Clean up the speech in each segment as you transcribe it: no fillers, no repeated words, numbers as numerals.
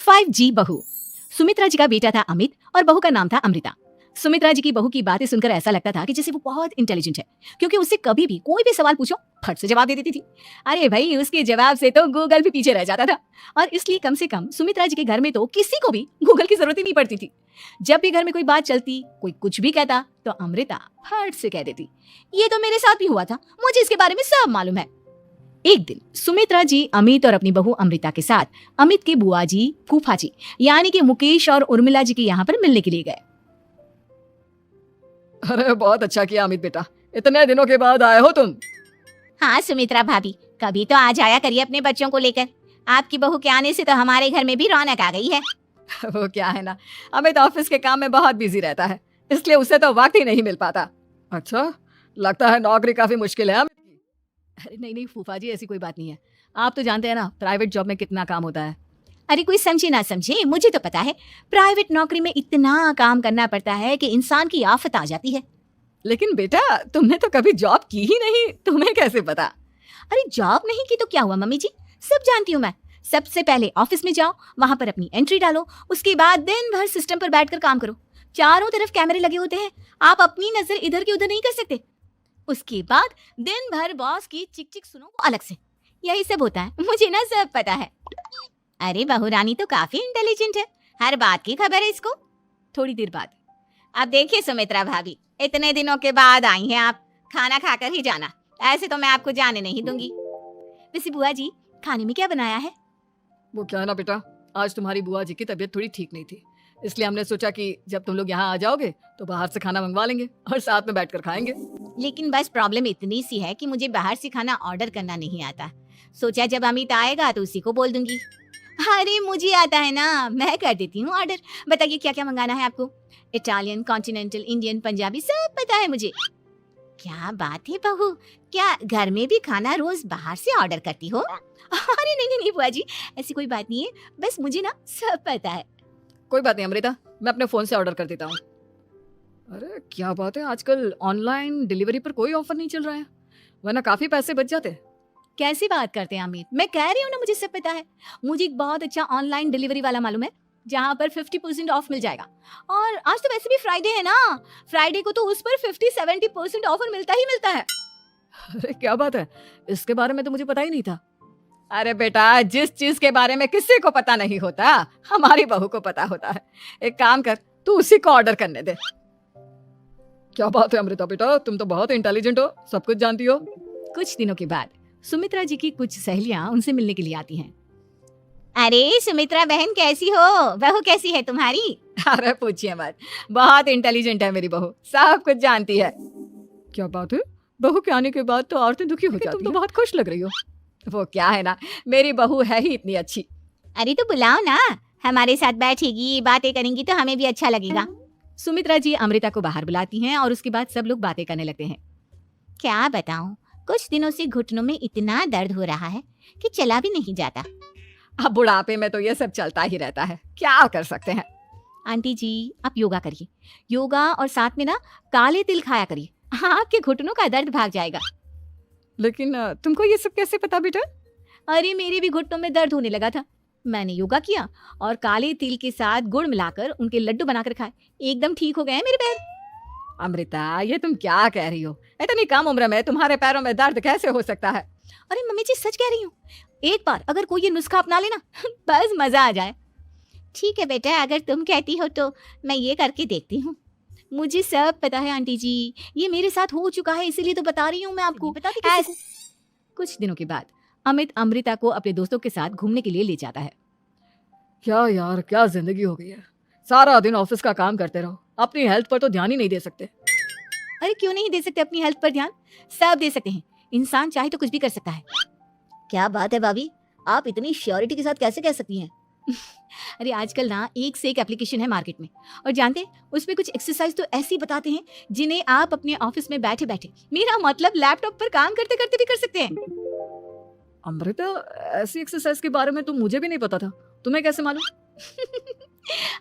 5G बहू। सुमित्रा जी का बेटा था अमित और बहू का नाम था अमृता। सुमित्रा जी की बहू की बातें सुनकर ऐसा लगता था कि जैसे वो बहुत इंटेलिजेंट है, क्योंकि उससे कभी भी कोई भी सवाल पूछो फट से जवाब दे देती थी। अरे भाई, उसके जवाब से तो गूगल भी पीछे रह जाता था। और इसलिए कम से कम सुमित्रा जी के घर में तो किसी को भी गूगल की जरूरत ही नहीं पड़ती थी। जब भी घर में कोई बात चलती, कोई कुछ भी कहता, तो अमृता फट से कह देती, ये तो मेरे साथ भी हुआ था, मुझे इसके बारे में सब मालूम है। एक दिन सुमित्रा जी अमित और अपनी बहू अमृता के साथ अमित के बुआ जी, फूफा जी यानी कि मुकेश और उर्मिला जी के यहाँ पर मिलने के लिए गए। अरे बहुत अच्छा किया अमित बेटा, इतने दिनों के बाद आए हो तुम। हाँ सुमित्रा भाभी, कभी तो आ जाया करिए अपने बच्चों को लेकर। आपकी बहू के आने से तो हमारे घर में भी रौनक आ गई है। वो क्या है ना, अमित ऑफिस के काम में बहुत बिजी रहता है, इसलिए उसे तो वक्त ही नहीं मिल पाता। अच्छा, लगता है नौकरी काफी मुश्किल है अमित की। अरे नहीं नहीं फूफा जी, ऐसी कोई बात नहीं है। आप तो जानते हैं ना प्राइवेट जॉब में कितना काम होता है। अरे कोई समझे ना समझे, मुझे तो पता है प्राइवेट नौकरी में इतना काम करना पड़ता है कि इंसान की आफत आ जाती है। लेकिन बेटा, तुमने तो कभी जॉब की ही नहीं, तुम्हें कैसे पता? अरे जॉब नहीं की तो क्या हुआ मम्मी जी, सब जानती हूँ मैं। सबसे पहले ऑफिस में जाओ, वहां पर अपनी एंट्री डालो, उसके बाद दिन भर सिस्टम पर बैठकर काम करो। चारों तरफ कैमरे लगे होते हैं, आप अपनी नजर इधर की उधर नहीं कर सकते। उसके बाद दिन भर बॉस की चिक चिक सुनो अलग से। यही सब होता है, मुझे ना सब पता है। अरे बहू रानी तो काफी इंटेलिजेंट है, हर बात की खबर है इसको। थोड़ी देर बाद, अब देखिए सुमित्रा भाभी, इतने दिनों के बाद आई हैं आप, खाना खाकर ही जाना, ऐसे तो मैं आपको जाने नहीं दूंगी। वैसे बुआ जी, खाने में क्या बनाया है? वो क्या है ना बेटा, आज तुम्हारी बुआ जी की तबीयत थोड़ी ठीक नहीं थी, इसलिए हमने सोचा कि जब तुम लोग यहाँ आ जाओगे तो बाहर से खाना मंगवा लेंगे और साथ में बैठकर खाएंगे। लेकिन बस प्रॉब्लम इतनी सी है कि मुझे बाहर से खाना ऑर्डर करना नहीं आता। सोचा जब अमित आएगा तो उसी को बोल दूंगी। अरे मुझे आता है ना, मैं कर देती हूँ ऑर्डर। बताइए क्या क्या मंगाना है आपको? इटालियन, कॉन्टिनेंटल, इंडियन, पंजाबी सब पता है मुझे। क्या बात है बहू, क्या घर में भी खाना रोज बाहर से ऑर्डर करती हो? अरे नहीं नहीं बुआ जी, ऐसी कोई बात नहीं है, बस मुझे ना सब पता है। कोई बात नहीं अमृता, मैं अपने फोन से ऑर्डर कर देता हूँ। अरे क्या बात है, आजकल ऑनलाइन डिलीवरी पर कोई ऑफर नहीं चल रहा है, वरना काफी पैसे बच जाते। कैसी बात करते हैं अमित, मैं कह रही हूँ ना मुझे सब पता है। मुझे एक बहुत अच्छा ऑनलाइन डिलीवरी वाला मालूम है, जहाँ पर 50% ऑफ मिल जाएगा। और आज तो वैसे भी फ्राइडे है ना, फ्राइडे को तो उस पर 50-70% ऑफर मिलता ही मिलता है। अरे क्या बात है, इसके बारे में तो मुझे पता ही नहीं था। अरे बेटा, जिस चीज के बारे में किसी को पता नहीं होता, हमारी बहू को पता होता है। एक काम कर, तू उसी को ऑर्डर करने दे। क्या बात है अमृता बेटा, तुम तो बहुत इंटेलिजेंट हो, सब कुछ जानती हो। कुछ दिनों के बाद सुमित्रा जी की कुछ सहेलियां उनसे मिलने के लिए आती हैं। अरे सुमित्रा बहन कैसी हो, बहू कैसी है तुम्हारी? अरे पूछिए मत, बहुत इंटेलिजेंट है मेरी बहू, सब कुछ जानती है। क्या बात है, बहू के आने के बाद तो औरतें दुखी हो जाती हैं। तुम तो बहुत खुश लग रही हो। वो क्या है ना, मेरी बहू है ही इतनी अच्छी। अरे तो बुलाओ ना, हमारे साथ बैठेगी, बातें करेंगी तो हमें भी अच्छा लगेगा। सुमित्रा जी अमृता को बाहर बुलाती हैं और उसके बाद सब लोग बातें करने लगते हैं। क्या बताऊं, कुछ दिनों से घुटनों में इतना दर्द हो रहा है कि चला भी नहीं जाता। अब बुढ़ापे में तो ये सब चलता ही रहता है, क्या कर सकते हैं। आंटी जी, आप योगा करिए, योगा और साथ में ना काले तिल खाया करिए, आपके घुटनों का दर्द भाग जाएगा। लेकिन तुमको ये सब कैसे पता बेटा? अरे मेरे भी घुटनों में दर्द होने लगा था, मैंने योगा किया और काले तिल के साथ गुड़ मिलाकर उनके लड्डू बनाकर खाए, एकदम ठीक हो गए मेरे पैर। अमृता, ये तुम क्या कह रही हो? इतनी कम उम्र में तुम्हारे पैरों में दर्द कैसे हो सकता है? अरे मम्मी जी सच कह रही हूँ, एक बार अगर कोई ये नुस्खा अपना लेना बस मजा आ जाए। ठीक है बेटा, अगर तुम कहती हो तो मैं ये करके देखती हूँ। मुझे सब पता है आंटी जी, ये मेरे साथ हो चुका है, इसीलिए तो बता रही हूँ मैं आपको। कुछ दिनों के बाद अमित अमृता को अपने दोस्तों के साथ घूमने के लिए ले जाता है। क्या यार, क्या जिंदगी हो गई है, सारा दिन ऑफिस का काम करते रहो, अपनी हेल्थ पर तो ध्यान ही नहीं दे सकते। अरे क्यों नहीं दे सकते अपनी हेल्थ पर ध्यान, सब दे सकते हैं, इंसान चाहे तो कुछ भी कर सकता है। क्या बात है भाभी, आप इतनी श्योरिटी के साथ कैसे कह सकती हैं? अरे आजकल ना एक से एक एप्लीकेशन है मार्केट में, और जानते हैं उसमें कुछ एक्सरसाइज तो ऐसी बताते हैं जिन्हें आप अपने ऑफिस में बैठे बैठे, मेरा मतलब लैपटॉप पर काम करते करते भी कर सकते हैं। अमृता, ऐसी एक्सरसाइज के बारे में तो मुझे भी नहीं पता था, तुम्हें कैसे मालूम?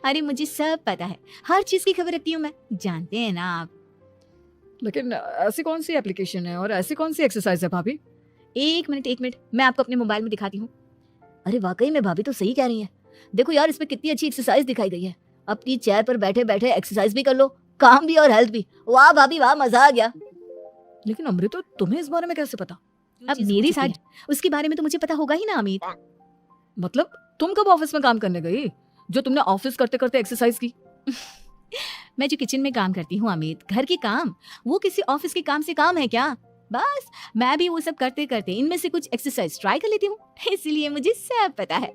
अरे मुझे सब पता है, हर चीज की खबर रखती हूँ मैं, जानते हैं ना आप। लेकिन ऐसी कौन सी एप्लीकेशन है और ऐसी कौन सी एक्सरसाइज है भाभी? एक मिनट मैं आपको अपने मोबाइल में दिखाती हूँ। अरे वाकई में भाभी तो सही कह रही है, देखो यार, इसमें कितनी अच्छी एक्सरसाइज दिखाई गई है। अपनी चेयर पर बैठे बैठे एक्सरसाइज भी कर लो, काम भी और हेल्थ भी। वाह भाभी वाह, मजा आ गया। लेकिन अमृता, तुम्हें इस बारे में कैसे पता? अब मेरे साथ उसके बारे में तो मुझे पता होगा ही ना अमित। मतलब तुम कब ऑफिस में काम करने गई जो तुमने ऑफिस करते करते एक्सरसाइज की? मैं जो किचन में काम करती हूँ अमित, घर के काम, वो किसी ऑफिस के काम से काम है क्या? बस मैं भी वो सब करते करते इनमें से कुछ एक्सरसाइज ट्राई कर लेती हूँ, इसीलिए मुझे सब पता है।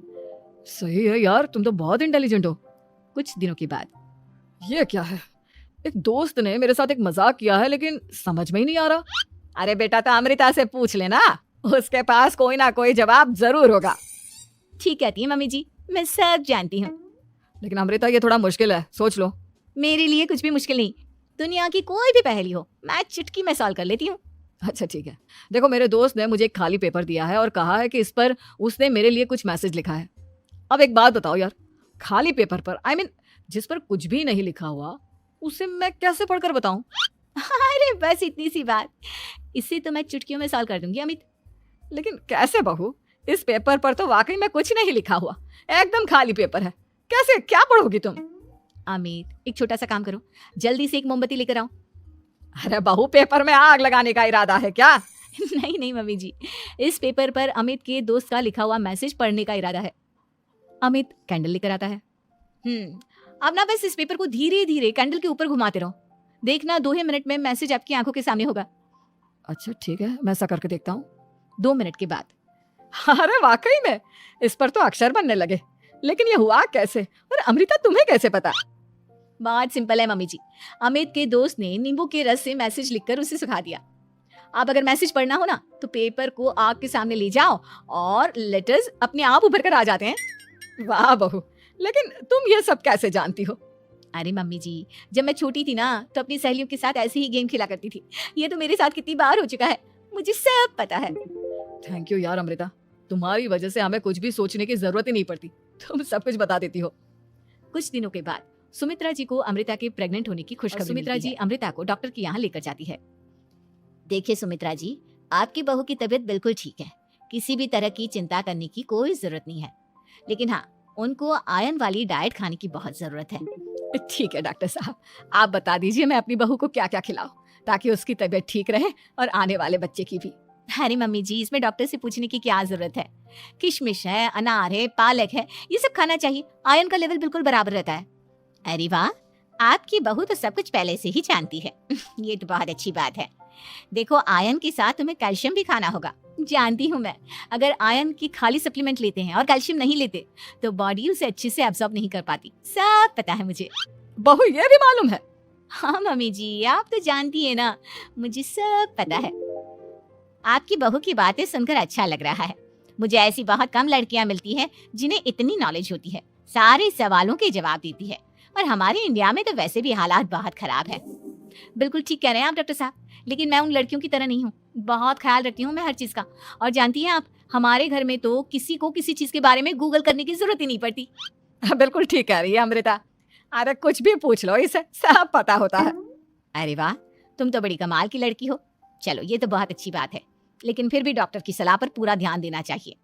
सही है यार, तुम तो बहुत इंटेलिजेंट हो। कुछ दिनों के बाद ये क्या है? एक दोस्त ने मेरे साथ एक मजाक किया है, लेकिन समझ में ही नहीं आ रहा। अरे बेटा, तो अमृता से पूछ लेना, उसके पास कोई ना कोई जवाब जरूर होगा। ठीक कहती है मम्मी जी, मैं सब जानती हूँ। लेकिन अमृता, ये थोड़ा मुश्किल है, सोच लो। मेरे लिए कुछ भी मुश्किल नहीं, दुनिया की कोई भी पहेली हो मैं चुटकी में सॉल्व कर लेती हूँ। अच्छा ठीक है, देखो मेरे दोस्त ने मुझे एक खाली पेपर दिया है और कहा है कि इस पर उसने मेरे लिए कुछ मैसेज लिखा है। अब एक बात बताओ यार, खाली पेपर पर, I mean, जिस पर कुछ भी नहीं लिखा हुआ, उसे मैं कैसे पढ़कर बताऊं? अरे बस इतनी सी बात, इसे तो मैं चुटकियों में सॉल्व कर दूंगी अमित। लेकिन कैसे बहू? इस पेपर पर तो वाकई में कुछ नहीं लिखा हुआ, एकदम खाली पेपर है। कैसे, क्या पढ़ोगी तुम? अमित, एक छोटा सा काम करो, जल्दी से एक मोमबत्ती लेकर आओ। अरे बहू, पेपर में आग लगाने का इरादा है क्या? नहीं नहीं मम्मी जी, इस पेपर पर अमित के दोस्त का लिखा हुआ मैसेज पढ़ने का इरादा है। अमित कैंडल लेकर आता है। अब ना बस इस पेपर को धीरे धीरे कैंडल के ऊपर घुमाते रहो, देखना 2 ही मिनट में मैसेज आपकी आंखों के सामने होगा। अच्छा ठीक है, मैं ऐसा करके देखता हूँ। 2 मिनट के बाद। अरे वाकई में इस पर तो अक्षर बनने लगे, लेकिन ये हुआ कैसे? और अमृता, तुम्हें कैसे पता? बहुत सिंपल है मम्मी जी, अमित के दोस्त ने नींबू के रस से मैसेज लिखकर उसे सुखा दिया। आप अगर मैसेज पढ़ना हो ना, तो पेपर को आग के सामने ले जाओ और लेटर्स अपने आप उभर कर आ जाते हैं। वाह बहू, लेकिन तुम ये सब कैसे जानती हो? अरे मम्मी जी, जब मैं छोटी थी ना, तो अपनी सहेलियों के साथ ऐसे ही गेम खेला करती थी। ये तो मेरे साथ कितनी बार हो चुका है, मुझे सब पता है। थैंक यू यार अमृता, तुम्हारी वजह से हमें कुछ भी सोचने की जरूरत ही नहीं पड़ती, तुम सब कुछ बता देती हो। कुछ दिनों के बाद सुमित्रा जी को अमृता के प्रेग्नेंट होने की खुशखबरी सुमित्रा जी अमृता को डॉक्टर के यहाँ लेकर जाती है। देखिए सुमित्रा जी, आपकी बहू की तबीयत बिल्कुल ठीक है, किसी भी तरह की चिंता करने की कोई जरूरत नहीं है। लेकिन हाँ, उनको आयरन वाली डाइट खाने की बहुत जरूरत है। ठीक है डॉक्टर साहब, आप बता दीजिए मैं अपनी बहू को क्या क्या खिलाऊं ताकि उसकी तबीयत ठीक रहे और आने वाले बच्चे की भी। अरे मम्मी जी, इसमें डॉक्टर से पूछने की क्या जरूरत है? किशमिश है, अनार है, पालक है, ये सब खाना चाहिए, आयरन का लेवल बिल्कुल बराबर रहता है। अरे वाह, आपकी बहू तो सब कुछ पहले से ही जानती है। ये तो बहुत अच्छी बात है। देखो, आयरन के साथ तुम्हें कैल्शियम भी खाना होगा। जानती हूँ मैं, अगर आयरन की खाली सप्लीमेंट लेते हैं और कैल्शियम नहीं लेते तो बॉडी उसे अच्छे से एब्जॉर्ब नहीं कर पाती, सब पता है मुझे। बहू, ये भी मालूम है? हाँ मम्मी जी, आप तो जानती है ना, मुझे सब पता है। आपकी बहू की बातें सुनकर अच्छा लग रहा है। मुझे ऐसी बहुत कम लड़कियां मिलती हैं जिन्हें इतनी नॉलेज होती है, सारे सवालों के जवाब देती है। और हमारे इंडिया में तो वैसे भी हालात बहुत खराब है। बिल्कुल ठीक कह रहे हैं आप डॉक्टर साहब, लेकिन मैं उन लड़कियों की तरह नहीं हूँ। बहुत ख्याल रखती हूँ मैं हर चीज का। और जानती हैं आप, हमारे घर में तो किसी को किसी चीज के बारे में गूगल करने की जरूरत ही नहीं पड़ती। बिल्कुल ठीक कह रही है अमृता, अरे कुछ भी पूछ लो, इसे सब पता होता है। अरे वाह, तुम तो बड़ी कमाल की लड़की हो। चलो, ये तो बहुत अच्छी बात है, लेकिन फिर भी डॉक्टर की सलाह पर पूरा ध्यान देना चाहिए।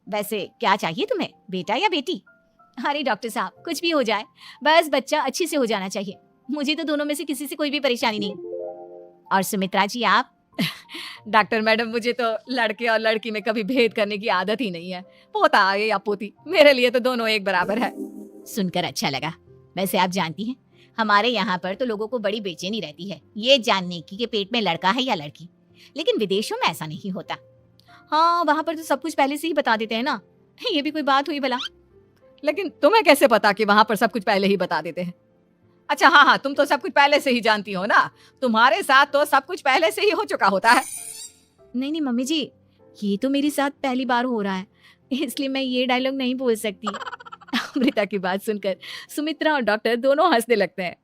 वैसे क्या चाहिए तुम्हें, बेटा या बेटी? अरे डॉक्टर साहब, कुछ भी हो जाए, बस बच्चा अच्छे से हो जाना चाहिए। मुझे तो दोनों में से किसी से कोई भी परेशानी नहीं। और सुमित्रा जी, आप? डॉक्टर मैडम, मुझे तो लड़के और लड़की में कभी भेद करने की आदत ही नहीं है। पोता आए या पोती, मेरे लिए तो दोनों एक बराबर है। सुनकर अच्छा लगा। वैसे आप जानती हैं, हमारे यहाँ पर तो लोगों को बड़ी बेचैनी रहती है ये जानने की कि पेट में लड़का है या लड़की, लेकिन विदेशों में ऐसा नहीं होता। हाँ, वहाँ पर तो सब कुछ पहले से ही बता देते हैं ना। ये भी कोई बात हुई भला? लेकिन तुम्हें कैसे पता कि वहां पर सब कुछ पहले ही बता देते हैं? अच्छा हाँ, तुम तो सब कुछ पहले से ही जानती हो ना, तुम्हारे साथ तो सब कुछ पहले से ही हो चुका होता है। नहीं नहीं मम्मी जी, ये तो मेरे साथ पहली बार हो रहा है, इसलिए मैं ये डायलॉग नहीं बोल सकती। अमृता की बात सुनकर सुमित्रा और डॉक्टर दोनों हंसने लगते हैं।